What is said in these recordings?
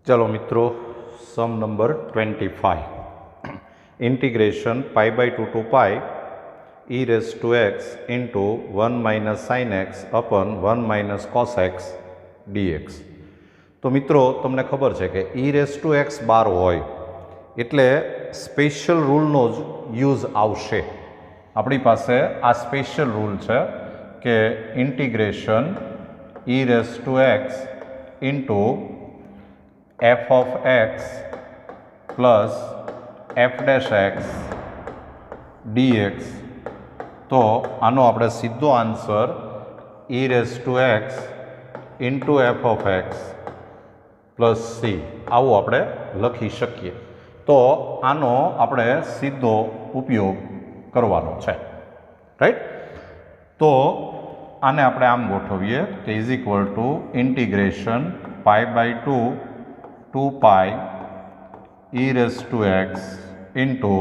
चलो मित्रों, sum number 25 integration pi by 2 to pi e raise to x into 1 minus sine x upon 1 minus cos x dx। तो मित्रों तमने खबर है कि e रेस टू एक्स बार होय एटले स्पेशल रूलनो ज यूज आवशे। अपनी पासे आ स्पेशल रूल है कि integration e raise to x into f of x plus f dash x dx। तो आनो आपणे सीधो answer e raise to x into f of x plus c आवो आपणे लखी शकीए। तो आनो आपणे सीधो उपयोग करवानो छे, राइट। तो आने आपणे आम गोठवीए कि is equal to integration pi by 2 pi e raise to x into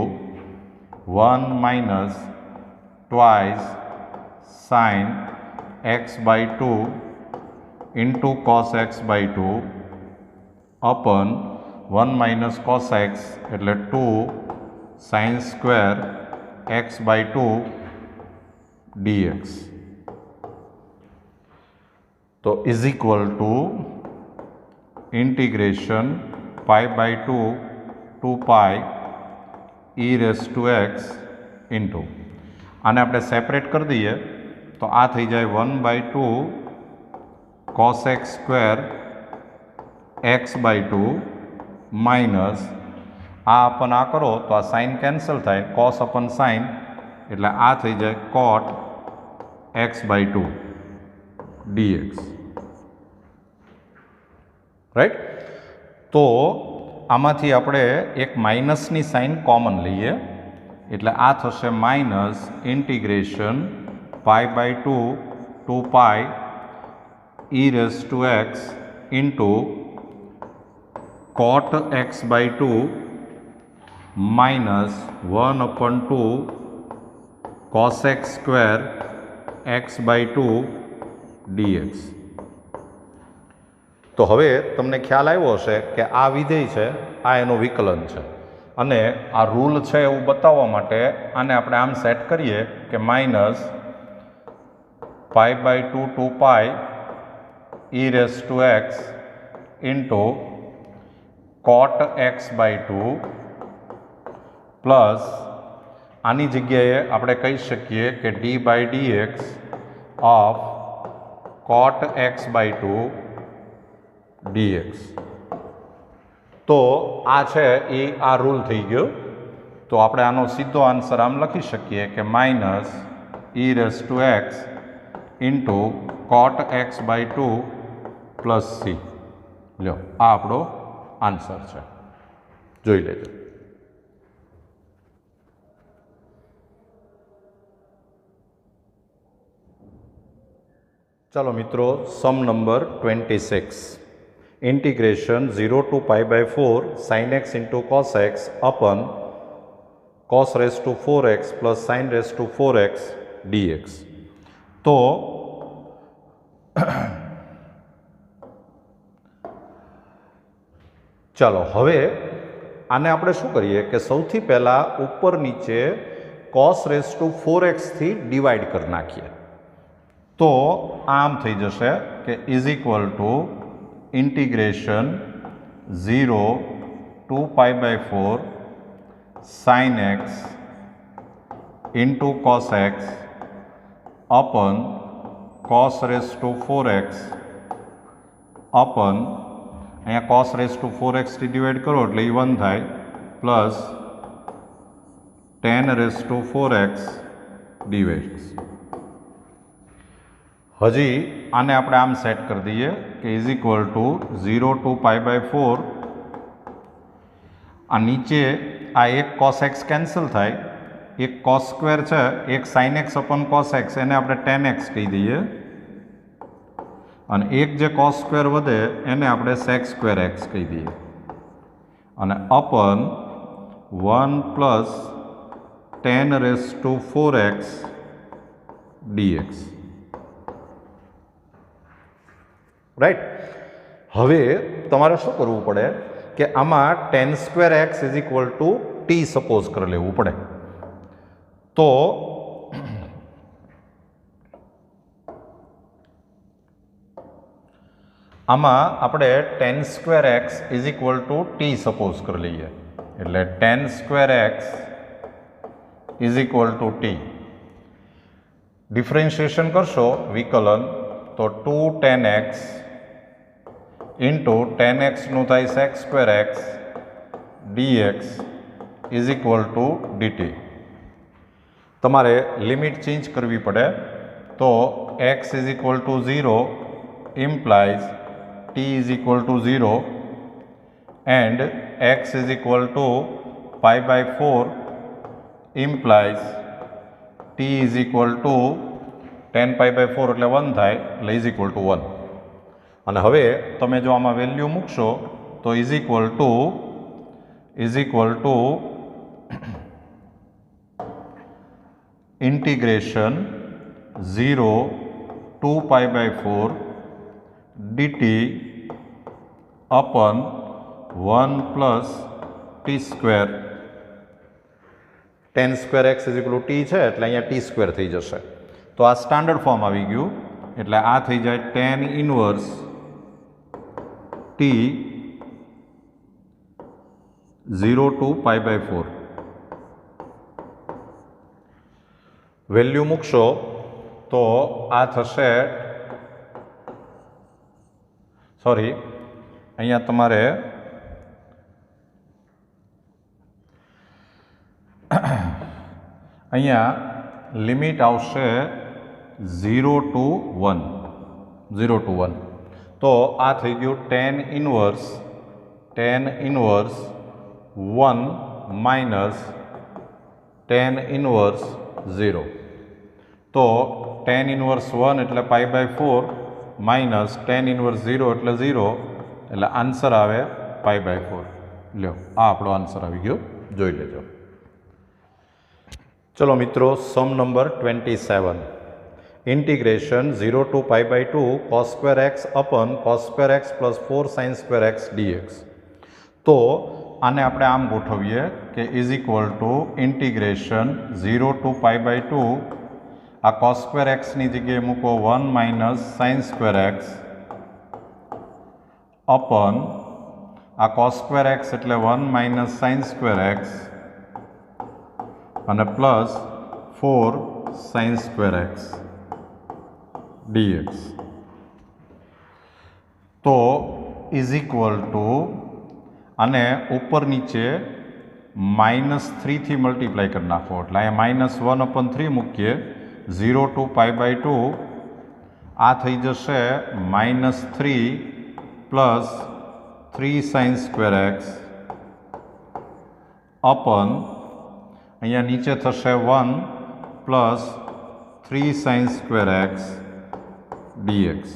1 minus twice sine x by 2 into cos x by 2 upon 1 minus cos x एटले 2 sine square x by 2 dx। तो is equal to integration pi by 2 pi e raise to x into आने आपणे separate कर दीए तो आ थी जाए 1 by 2 cos x square x by 2 minus आ अपन आ करो तो आ साइन कैंसल थाय कॉस अपन साइन एटले आ थी जाए cot x by 2 dx, right. तो आमांथी आपणे एक माइनसनी साइन कॉमन लीए एटले आ थशे minus integration pi by 2 pi e raise to x into cot x by 2 minus 1 upon 2 cos x square x by 2 dx। तो हवे तमने ख्याल आव्यो हशे कि आ विधेय छे आ एनो विकलन छे अने आ रूल छे एवुं बताववा माटे आने आपणे आम सेट करीए कि minus pi by 2 pi e raise to x into cot x by 2 plus आनी जग्याए आपणे कही शकीए कि d by d x of cot x by 2 dx। तो आ छे ए आ रूल थी गयो। तो आपणे आनो सीधो आंसर आम लखी शकीए कि minus e raise to x into cot x by 2 plus c। लो आ आपणो आंसर छे, जोई लेजो। चलो मित्रों, sum number 26 integration 0 to pi by 4 sine x into cos x upon cos raise to 4x plus sine raise to 4x dx। तो चलो हवे आने आपणे शुं करीए कि सौथी पहला ऊपर नीचे कॉस रेस टू 4x थी डिवाइड कर नाखीए। तो आम थी जशे कि is equal to integration 0 to pi by 4 sine x into cos x upon cos raise to 4x upon uh cos raise to 4x थी डिवाइड करो एटले 1 थाय plus 10 raise to 4x dx। हजी आने आपणे आम सेट कर दीए कि is equal to 0 to pi by 4 आ नीचे आ एक कॉस एक्स कैंसल थाय एक कॉस स्क्वेर है एक sign x upon cos x एने आपणे 10x कही दीए अने एक जे कॉस स्क्वेर वधे एने आपणे सेक स्क्वेर एक्स कही दीए अने upon 1 plus 10 raise to 4x dx, right. હવે તમારે શું કરવું પડે કે આમાં tan square x is equal to t suppose કરી લેવું પડે. તો આમાં આપણે tan square x is equal to t suppose કરી લઈએ. એટલે tan square x is equal to t. Differentiation કરશો વિકલન તો 2tan x ઇન્ટુ ટેન એક્સનું થાય sec square x dx is equal to DT. તમારે લિમિટ ચેન્જ કરવી પડે. તો x is equal two 0 implies t is equal to 0 and x is equal to pi by 4 implies t is equal to 10 pi by 4 એટલે 1 થાય એટલે is equal to 1. અને હવે તમે જો આમાં વેલ્યુ મૂકશો તો is equal to integration 0 to pi by 4 dt upon 1 plus t square. Ten square x is equal to T છે એટલે અહીંયા ટી સ્ક્વેર થઈ જશે. તો આ સ્ટાન્ડર્ડ ફોર્મ આવી ગયું. એટલે આ થઈ જાય tan inverse t 0 to pi by 4. Value મૂકશો તો આ થશે, સોરી અહીંયા તમારે અહીંયા લિમિટ આવશે 0 to 1. તો આ થઈ ગયું tan inverse 1 minus tan inverse 0. તો ટેન ઇનવર્સ 1 એટલે pi by 4 minus tan inverse 0 એટલે 0 એટલે આન્સર આવે પાઈ બાય 4. લ્યો આ આપણો આન્સર આવી ગયો, જોઈ લેજો. ચલો મિત્રો, sum number 27. Integration 0 to pi by 2 cos square x upon cos square x plus 4 sine square x dx. તો આને આપણે આમ ગોઠવીએ કે is equal to integration 0 to pi by 2 આ cos સ્ક્વેર એક્સની જગ્યાએ મૂકો 1 minus sine square x upon આ cos સ્ક્વેર એક્સ એટલે 1 માઇનસ સાઇન સ્ક્વેર એક્સ અને plus 4 sine square x dx. તો ઇઝ ઇક્વલ ટુ અને ઉપર નીચે -3થી મલ્ટીપ્લાય કરી નાખો એટલે અહીંયા -1/3 મૂકીએ 0 ટુ પાઈ બાય 2 આ થઈ જશે -3 plus 3 sine square x upon અહીંયા નીચે થશે 1 plus 3 sine square x dx.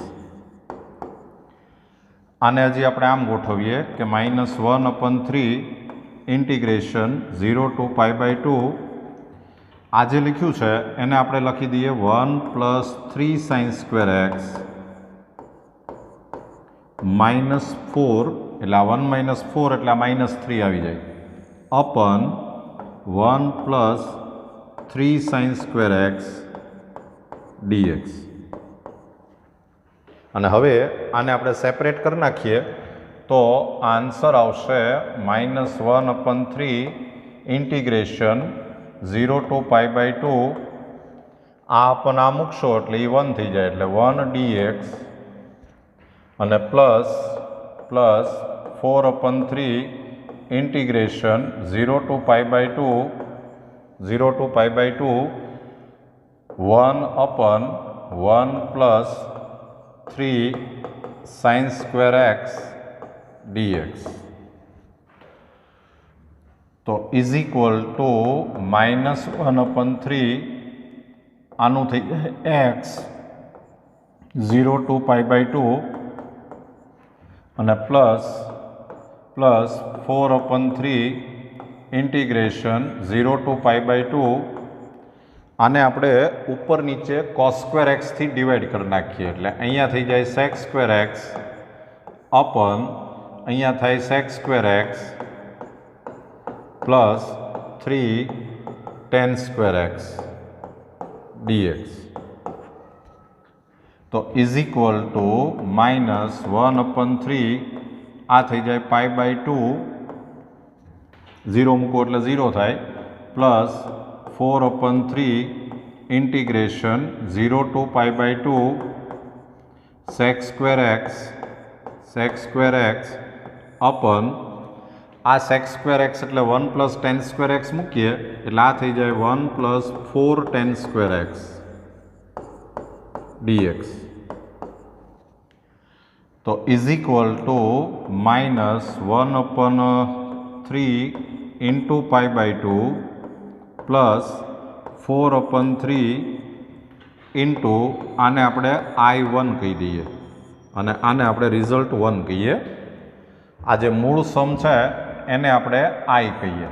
આને હજી આપણે આમ ગોઠવીએ કે -1/3 ઇન્ટિગ્રેશન 0 ટુ પાઈ બાય 2 આ જે લખ્યું છે એને આપણે લખી દઈએ 1 પ્લસ 3 સાઇન સ્ક્વેર એક્સ -4 એટલે આ 1 માઇનસ 4 એટલે આ -3 આવી જાય upon 1 plus 3 sine square x dx. અને હવે આને આપણે સેપરેટ કરી નાખીએ તો આન્સર આવશે -1/3 ઇન્ટિગ્રેશન 0 ટુ પાઈ બાય 2 આ પણ આ મૂકશો એટલે એ 1 થઈ જાય એટલે 1 ડીએક્સ અને plus 4/3 integration 0 to pi by 2 1 upon 1 plus 3 sine square x dx. તો ઇઝ ઇક્વલ ટુ -1/3 આનું થઈ જાય એક્સ 0 ટુ પાઈ બાય 2 અને plus 4/3 integration 0 to pi by 2 આને આપણે ઉપર નીચે cos સ્ક્વેર એક્સથી ડિવાઈડ કરી નાખીએ એટલે અહીંયા થઈ જાય સેક સ્ક્વેર એક્સ अपॉन अहींया थाय sec square x plus 3 tan square x dx तो इज इक्वल टू -1/3 आ थी जाए π/2 0 मूको એટલે 0 थाय plus 4/3 integration 0 to π/2 sec square x upon आ sec square x એટલે 1 plus tan square x મૂકીએ એટલે આ થઈ જાય 1 plus 4 tan square x dx तो is equal to -1/3 into π/2 plus 4/3 into आने આપણે I1 કહી દઈએ અને આને આપણે રિઝલ્ટ 1 કહીએ આ જે મૂળ સમ છે એને આપણે I કહીએ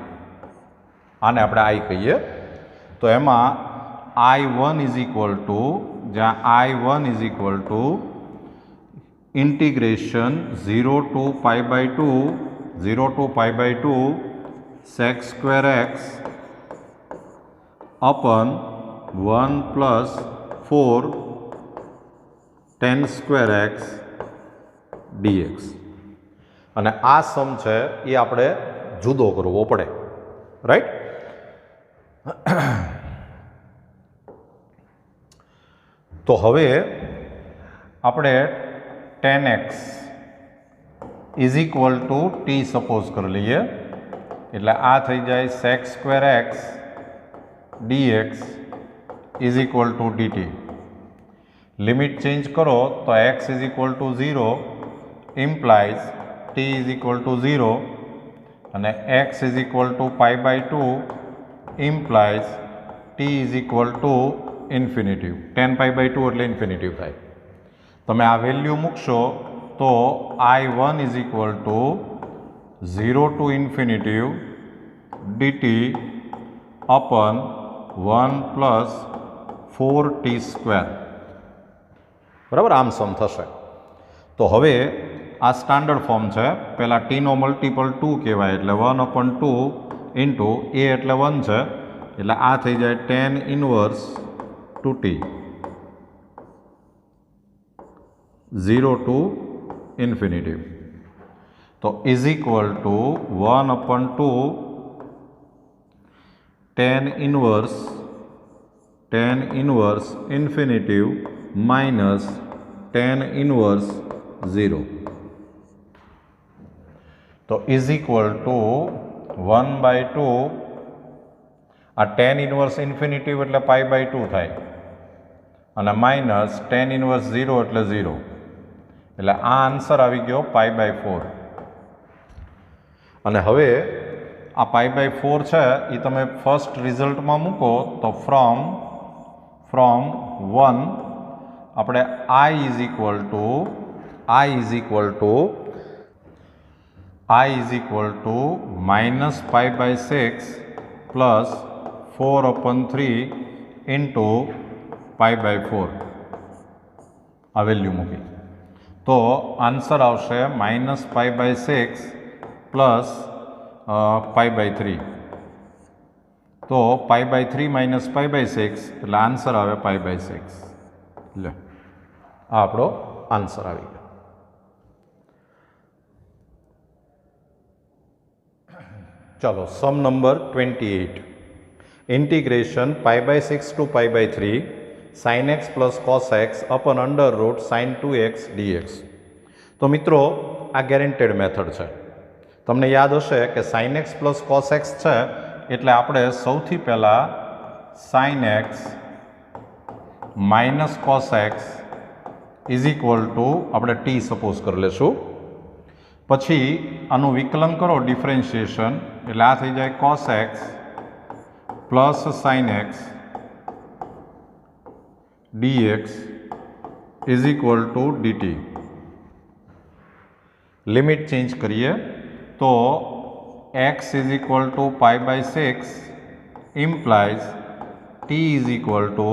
આને આપણે I કહીએ તો એમાં I1 ઇઝ ઇક્વલ ટુ જ્યાં I1 is equal two integration 0 to π/2 sec square x upon 1 plus 4 tan square x dx અને આ સમ છે એ આપણે જુદો કરવો પડે રાઈટ તો હવે આપણે tan x is equal to t suppose कर लीए एटले आ थई जाए sec square x dx is equal to dt limit change करो तो x is equal to 0 implies t is equal to 0 અને x is equal to π/2 implies t is equal to infinity tan π/2 એટલે infinitive થાય તમે આ value મૂકશો તો I1 is equal two 0 to infinitive dt upon 1 plus 4t square બરાબર આમ સમ થશે તો હવે આ સ્ટાન્ડર્ડ ફોર્મ છે પહેલાં ટીનો મલ્ટિપલ 2 કહેવાય એટલે 1/2 ઇન્ટુ એ એટલે 1 છે એટલે આ થઈ જાય tan inverse 2t 0 to infinity तो is equal to 1/2 tan inverse infinity minus tan inverse 0 तो इज इक्वल टू 1/2 आ tan इनवर्स इन्फिनिटिव એટલે π/2 થાય અને માઇનસ tan ઇનવર્સ 0 એટલે 0 એટલે આ આન્સર આવી ગયો π/4 અને હવે આ π/4 છે એ તમે ફર્સ્ટ રિઝલ્ટમાં મૂકો તો ફ્રોમ 1 આપણે I is equal to -π/6 plus 4/3 into π/4 આ વેલ્યુ મૂકી तो आंसर आवशे -π/6 प्लस π/3 तो π/3 माइनस π/6 એટલે આન્સર આવે π/6 લે આ આપણો આન્સર આવી ગયો चलो sum number 28 integration π/6 to π/3 sin x plus cos x upon √ sin 2x dx तो मित्रों आ गेरेंटेड मेथड है तमने याद हशे कि sin x plus cos x है एटले आपणे सौथी पहला sin x minus cos x is equal to आपणे t सपोज कर लेशुं पछी आनु विकलन करो डिफरेन्शिएशन एटले आ थई जाय cos x प्लस sin x dx is equal to dt limit change करिए तो x is equal to π/6 implies t is equal to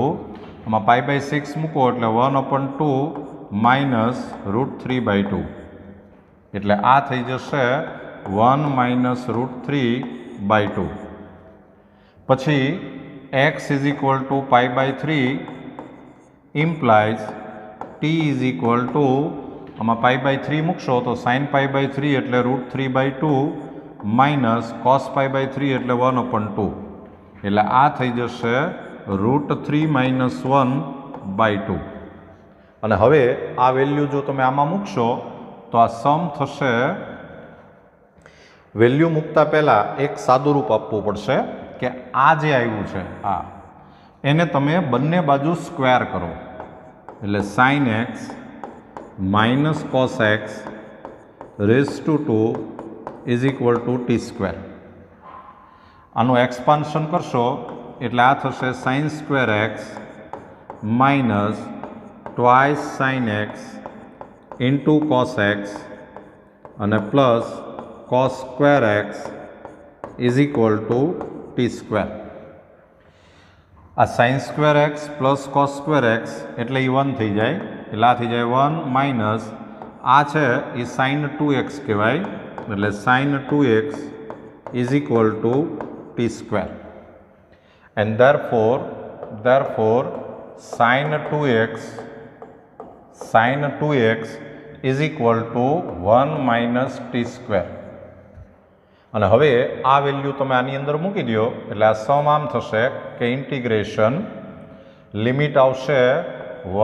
π/6 મૂકો એટલે 1/2 માઇનસ √3/2 એટલે આ થઈ જશે 1 માઇનસ √3/2. પછી x is equal to π/3 implies t is equal to, આમાં π/3 મૂકશો તો sin π/3 એટલે √3/2 માઇનસ cos π/3 એટલે 1/2. એટલે આ થઈ જશે √3 - 1/2. અને હવે આ વેલ્યુ જો તમે આમાં મૂકશો તો આ સમ થશે. વેલ્યુ મૂકતા પહેલાં એક સાદું રૂપ આપવું પડશે કે આ જે આવ્યું છે આ એને તમે બંને બાજુ સ્ક્વેર કરો. એટલે sin x minus cos x raise to 2 is equal to t². આનું એક્સપાન્શન કરશો એટલે આ થશે sin² x minus twice sin x into cos x અને plus cos² x is equal to t². આ sin² x plus cos² x એટલે એ 1 થઈ જાય. એટલે આ થઈ જાય 1 માઇનસ આ છે એ sin 2x કહેવાય. એટલે sin 2x is equal to t². And therefore sin 2x is equal two 1 minus t². અને હવે આ વેલ્યુ તમે આની અંદર મૂકી દો એટલે આ સમ આમ થશે કે ઇન્ટિગ્રેશન લિમિટ આવશે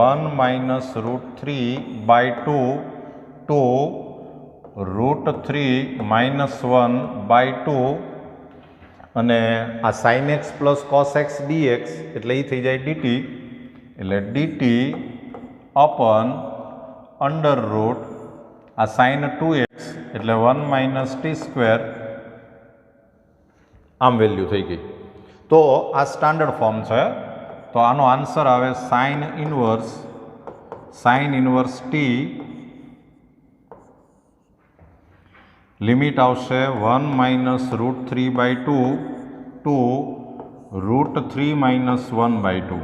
1 માઇનસ √3/2 ટુ √3 - 1/2. અને આ sin x plus cos x dx એટલે એ થઈ જાય dt. એટલે dt અપન અંડર રૂટ આ sin 2x એટલે 1 માઇનસ t². આમ વેલ્યુ થઈ ગઈ. તો આ સ્ટાન્ડર્ડ ફોર્મ છે. તો આનો આન્સર આવે sin ઇન્વર્સ t લિમિટ આવશે 1 માઇનસ √3/2 ટુ √3 - 1/2.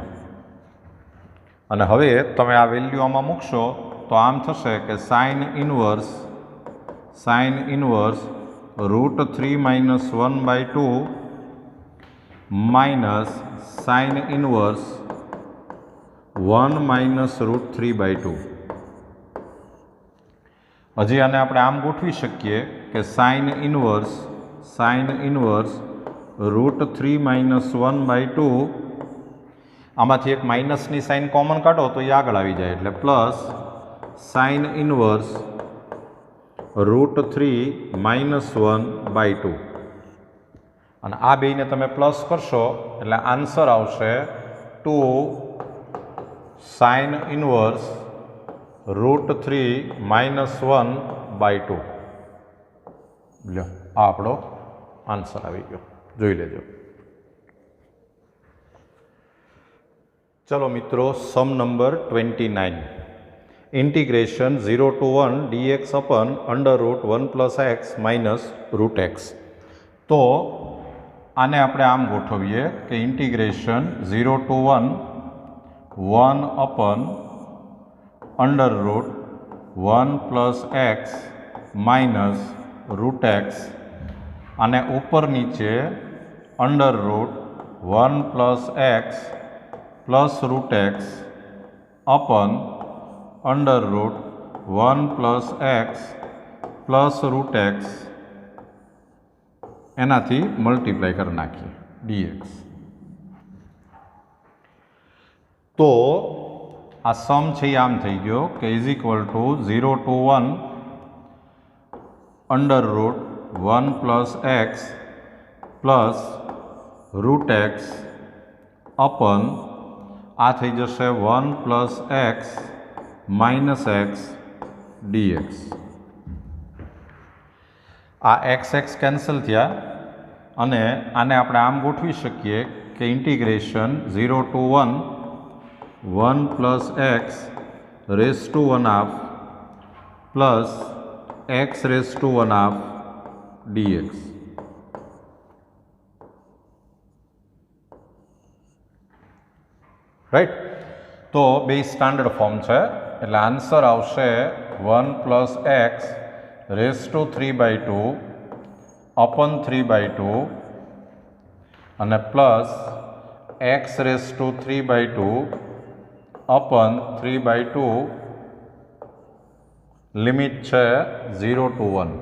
અને હવે તમે આ વેલ્યુ આમાં મૂકશો તો આમ થશે કે sin inverse √3 - 1/2 minus sin inverse 1 minus √3/2. હજી આને આપણે આમ ગોઠવી શકીએ કે sin ઇન્વર્સ √3 - 1/2. આમાંથી એક માઇનસની સાઇન કોમન કાઢો તો એ આગળ આવી જાય. એટલે પ્લસ sin ઇન્વર્સ √3 - 1/2. અને આ બેને તમે પ્લસ કરશો એટલે આન્સર આવશે 2 sin ઇન્વર્સ √3 - 1/2. લ્યો આ આપણો આન્સર આવી ગયો. જોઈ લેજો. ચલો મિત્રો, sum number 29. Integration 0 to 1 dx upon under root 1 plus x minus root x. તો આને આપણે આમ ગોઠવીએ કે integration 0 to 1 upon under root 1 plus x minus root x. અને ઉપર નીચે under root 1 plus x plus root x upon under root 1 plus x plus root x એનાથી મલ્ટીપ્લાય કરી નાખીએ dx. તો આ સમ છે આમ થઈ ગયો કે is equal two 0 to 1 under route 1 plus x plus root x upon આ થઈ જશે 1 plus x minus x dx. આ x કેન્સલ થયા અને આને આપણે આમ ગોઠવી શકીએ કે integration 0 to 1 plus x raised to 1/2 plus x raised to 1/2 dx. Right. તો બે સ્ટાન્ડર્ડ ફોર્મ છે એટલે આન્સર આવશે 1 plus x રેસ ટુ 3/2 અપન 3/2 અને plus x raise to 3/2 અપન 3/2 limit છે 0 to 1.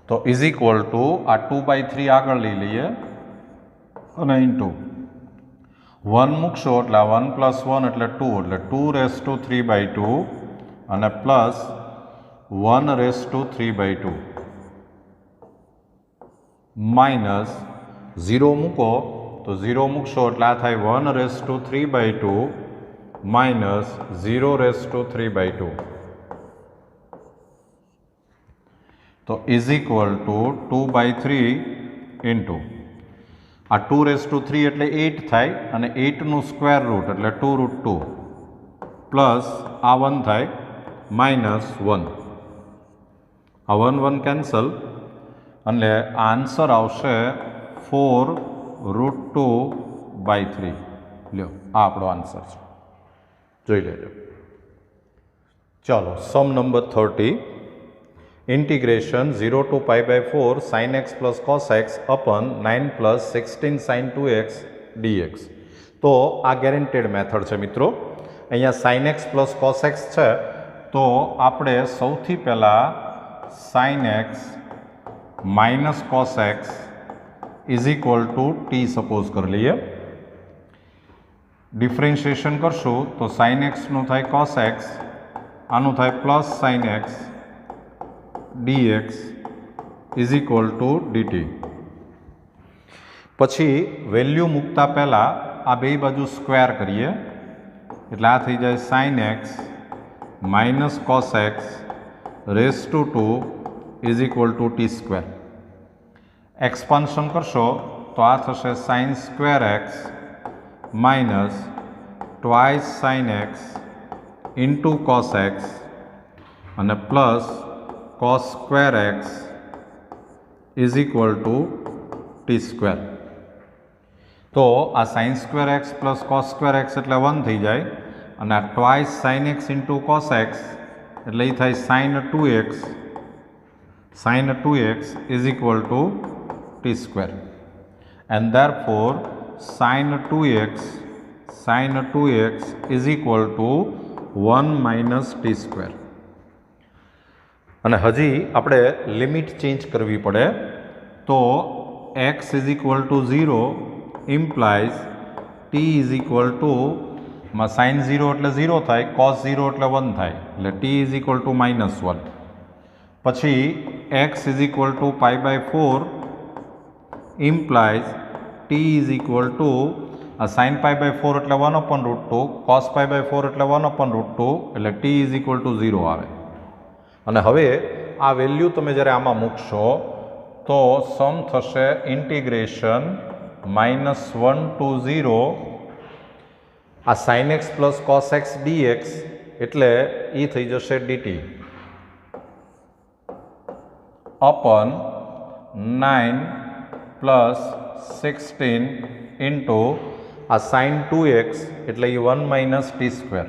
તો ઇઝ ઇક્વલ ટુ આ 2/3 આગળ લઈ લઈએ અને ઇન્ટુ 1 મૂકશો એટલે આ 1 + 1 એટલે 2 એટલે 2 રેસ ટુ 3/2 અને પ્લસ 1 રેસ ટુ 3/2 માઇનસ 0 મૂકો તો 0 મૂકશો એટલે આ થાય 1 raise to 3/2 minus 0 raise to 3/2 તો ઇઝ ઇક્વલ ટુ 2/3 ઇન્ટુ આ 2 રેસ ટુ 3 એટલે 8 થાય અને 8નું સ્ક્વેર રૂટ એટલે 2√2 પ્લસ આ 1 થાય માઇનસ 1 આ 1 કેન્સલ એટલે આન્સર આવશે 4√2/3. લ્યો આ આપણો આન્સર છે, જોઈ લેજો. ચાલો સમ number 30 integration 0 to π/4 sin x plus cos x upon 9 plus 16 sin 2x dx. તો આ ગેરંટેડ મેથડ છે મિત્રો. અહીંયા sin x plus cos x છે તો આપણે સૌથી પહેલાં sin x minus cos x is equal two t suppose કરી લઈએ. ડિફરન્શિએશન કરશું તો sin x નું થાય cos x, આનું થાય plus sin x dx is equal two dt. પછી વેલ્યુ મૂકતા પહેલાં આ બે બાજુ સ્ક્વેર કરીએ એટલે આ થઈ જાય sin x minus cos x raise to 2 is equal two t square. Expansion કરશો તો આ થશે sin square x minus twice sin x into cos x અને plus cos square x is equal to T square. તો આ sin square x plus cos square x એટલે 1 થઈ જાય અને આ twice sin x into cos x એટલે એ થાય sin 2x is equal to T square. And therefore sin 2x is equal two 1 minus T square. અને હજી આપણે લિમિટ ચેન્જ કરવી પડે તો x is equal two 0 implies t is equal two માં sin 0 એટલે 0 થાય, cos 0 એટલે 1 થાય એટલે t ઇઝ ઇક્વલ ટુ -1. પછી x is equal to π/4 implies t is equal to sin π/4 એટલે 1/√2, cos π/4 એટલે 1/√2 એટલે t ઇઝ ઇક્વલ ટુ 0 આવે. અને હવે આ વેલ્યુ તમે જ્યારે આમાં મૂકશો તો સમ થશે ઇન્ટિગ્રેશન -1 to 0 આ sin x plus cos x dx એટલે એ થઈ જશે dt અપન 9 પ્લસ 16 ઇન્ટુ આ sin 2x એટલે એ 1 માઇનસ ટી સ્ક્વેર.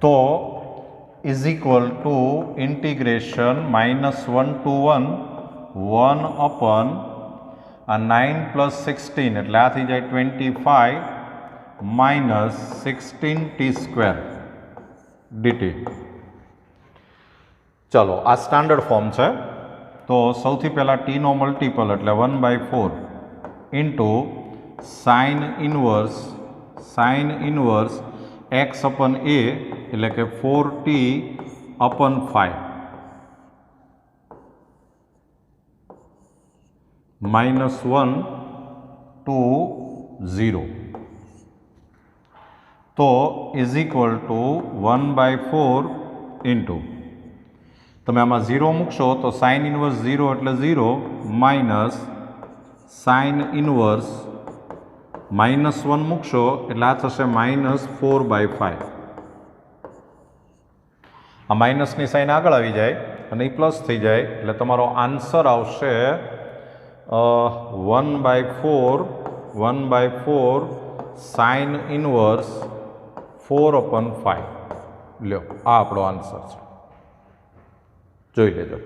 તો is equal to integration -1 to 1 અપન આ 9 પ્લસ 16 એટલે આ થઈ જાય 25 માઇનસ 16 ટી સ્ક્વેર ડીટી. ચાલો આ સ્ટાન્ડર્ડ ફોર્મ છે. તો સૌથી પહેલાં ટીનો મલ્ટિપલ એટલે 1/4 into sine inverse x અપન a એટલે કે 4t અપન 5 -1 to 0 તો ઇઝ ઇક્વલ ટુ 1/4 ઇન્ટુ તમે આમાં 0 મૂકશો તો સાઇન ઇનવર્સ 0 એટલે 0 માઇનસ સાઇન ઇનવર્સ -1 મૂકશો એટલે આ થશે -4/5. આ માઇનસની સાઇન આગળ આવી જાય અને એ પ્લસ થઈ જાય એટલે તમારો આન્સર આવશે 1/4 સાઇન ઇનવર્સ 4/5 લ્યો આ આપણો આન્સર છે, જોઈ લેજો।